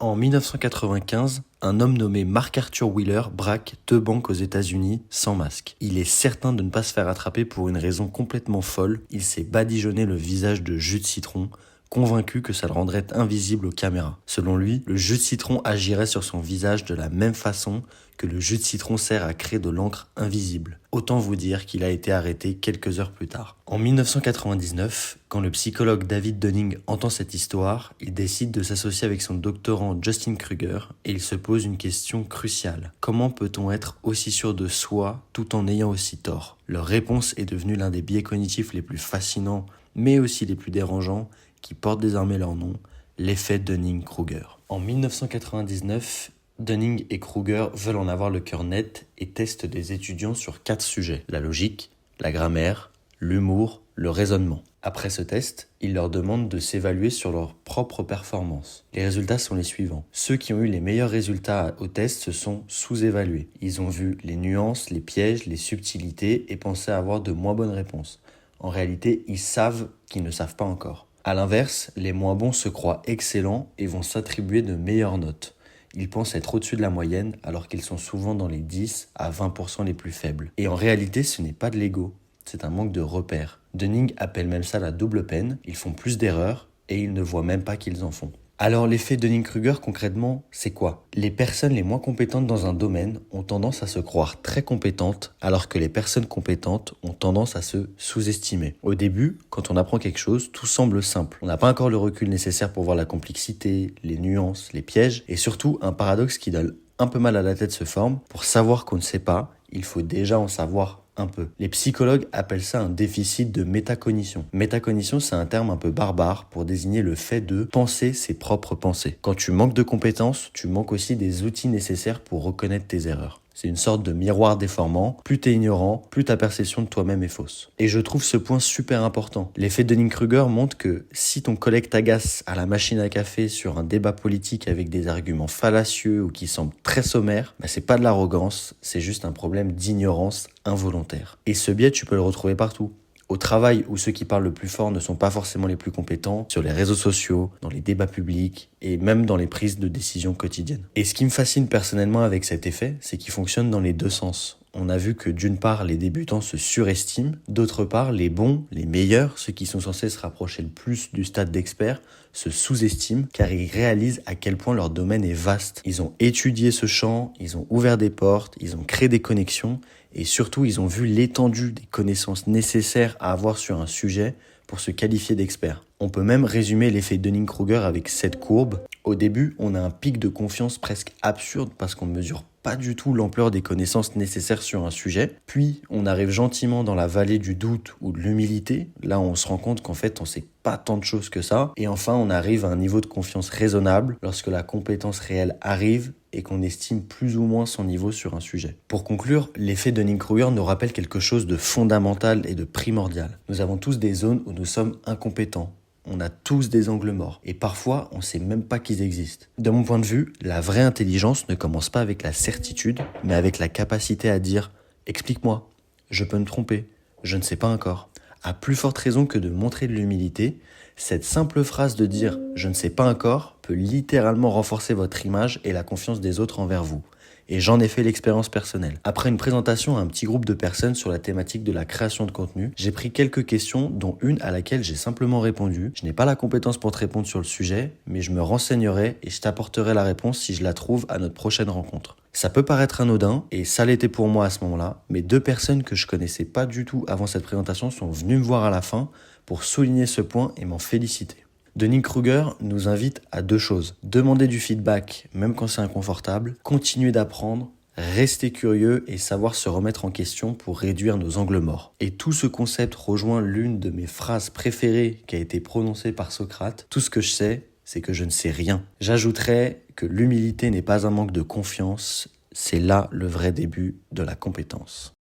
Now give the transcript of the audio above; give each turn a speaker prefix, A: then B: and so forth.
A: En 1995, un homme nommé Mark Arthur Wheeler braque 2 banques aux États-Unis sans masque. Il est certain de ne pas se faire attraper pour une raison complètement folle. Il s'est badigeonné le visage de jus de citron, convaincu que ça le rendrait invisible aux caméras. Selon lui, le jus de citron agirait sur son visage de la même façon que le jus de citron sert à créer de l'encre invisible. Autant vous dire qu'il a été arrêté quelques heures plus tard. En 1999, quand le psychologue David Dunning entend cette histoire, il décide de s'associer avec son doctorant Justin Kruger et il se pose une question cruciale. Comment peut-on être aussi sûr de soi tout en ayant aussi tort ? Leur réponse est devenue l'un des biais cognitifs les plus fascinants, mais aussi les plus dérangeants, qui portent désormais leur nom, l'effet Dunning-Kruger. En 1999, Dunning et Kruger veulent en avoir le cœur net et testent des étudiants sur 4 sujets. La logique, la grammaire, l'humour, le raisonnement. Après ce test, ils leur demandent de s'évaluer sur leur propre performance. Les résultats sont les suivants. Ceux qui ont eu les meilleurs résultats au test se sont sous-évalués. Ils ont vu les nuances, les pièges, les subtilités et pensaient avoir de moins bonnes réponses. En réalité, ils savent qu'ils ne savent pas encore. A l'inverse, les moins bons se croient excellents et vont s'attribuer de meilleures notes. Ils pensent être au-dessus de la moyenne alors qu'ils sont souvent dans les 10 à 20% les plus faibles. Et en réalité, ce n'est pas de l'ego, c'est un manque de repères. Dunning appelle même ça la double peine, ils font plus d'erreurs et ils ne voient même pas qu'ils en font. Alors l'effet Dunning-Kruger concrètement, c'est quoi ? Les personnes les moins compétentes dans un domaine ont tendance à se croire très compétentes alors que les personnes compétentes ont tendance à se sous-estimer. Au début, quand on apprend quelque chose, tout semble simple. On n'a pas encore le recul nécessaire pour voir la complexité, les nuances, les pièges et surtout un paradoxe qui donne un peu mal à la tête se forme. Pour savoir qu'on ne sait pas, il faut déjà en savoir un peu. Les psychologues appellent ça un déficit de métacognition. Métacognition, c'est un terme un peu barbare pour désigner le fait de penser ses propres pensées. Quand tu manques de compétences, tu manques aussi des outils nécessaires pour reconnaître tes erreurs. C'est une sorte de miroir déformant. Plus t'es ignorant, plus ta perception de toi-même est fausse. Et je trouve ce point super important. L'effet Dunning-Kruger montre que si ton collègue t'agace à la machine à café sur un débat politique avec des arguments fallacieux ou qui semblent très sommaires, c'est pas de l'arrogance, c'est juste un problème d'ignorance involontaire. Et ce biais, tu peux le retrouver partout. Au travail où ceux qui parlent le plus fort ne sont pas forcément les plus compétents, sur les réseaux sociaux, dans les débats publics et même dans les prises de décision quotidiennes. Et ce qui me fascine personnellement avec cet effet, c'est qu'il fonctionne dans les deux sens. On a vu que d'une part, les débutants se surestiment, d'autre part, les bons, les meilleurs, ceux qui sont censés se rapprocher le plus du stade d'expert, se sous-estiment car ils réalisent à quel point leur domaine est vaste. Ils ont étudié ce champ, ils ont ouvert des portes, ils ont créé des connexions et surtout ils ont vu l'étendue des connaissances nécessaires à avoir sur un sujet pour se qualifier d'expert. On peut même résumer l'effet Dunning-Kruger avec cette courbe. Au début, on a un pic de confiance presque absurde parce qu'on ne mesure pas du tout l'ampleur des connaissances nécessaires sur un sujet. Puis, on arrive gentiment dans la vallée du doute ou de l'humilité. Là, on se rend compte qu'en fait, on sait pas tant de choses que ça. Et enfin, on arrive à un niveau de confiance raisonnable lorsque la compétence réelle arrive et qu'on estime plus ou moins son niveau sur un sujet. Pour conclure, l'effet Dunning-Kruger nous rappelle quelque chose de fondamental et de primordial. Nous avons tous des zones où nous sommes incompétents. On a tous des angles morts. Et parfois, on ne sait même pas qu'ils existent. De mon point de vue, la vraie intelligence ne commence pas avec la certitude, mais avec la capacité à dire « Explique-moi, je peux me tromper, je ne sais pas encore ». À plus forte raison que de montrer de l'humilité, cette simple phrase de dire « je ne sais pas encore » peut littéralement renforcer votre image et la confiance des autres envers vous. Et j'en ai fait l'expérience personnelle. Après une présentation à un petit groupe de personnes sur la thématique de la création de contenu, j'ai pris quelques questions, dont une à laquelle j'ai simplement répondu. Je n'ai pas la compétence pour te répondre sur le sujet, mais je me renseignerai et je t'apporterai la réponse si je la trouve à notre prochaine rencontre. Ça peut paraître anodin, et ça l'était pour moi à ce moment-là, mais 2 personnes que je connaissais pas du tout avant cette présentation sont venues me voir à la fin pour souligner ce point et m'en féliciter. Dunning-Kruger nous invite à 2 choses. Demander du feedback, même quand c'est inconfortable, continuer d'apprendre, rester curieux et savoir se remettre en question pour réduire nos angles morts. Et tout ce concept rejoint l'une de mes phrases préférées qui a été prononcée par Socrate. Tout ce que je sais, c'est que je ne sais rien. J'ajouterais que l'humilité n'est pas un manque de confiance, c'est là le vrai début de la compétence.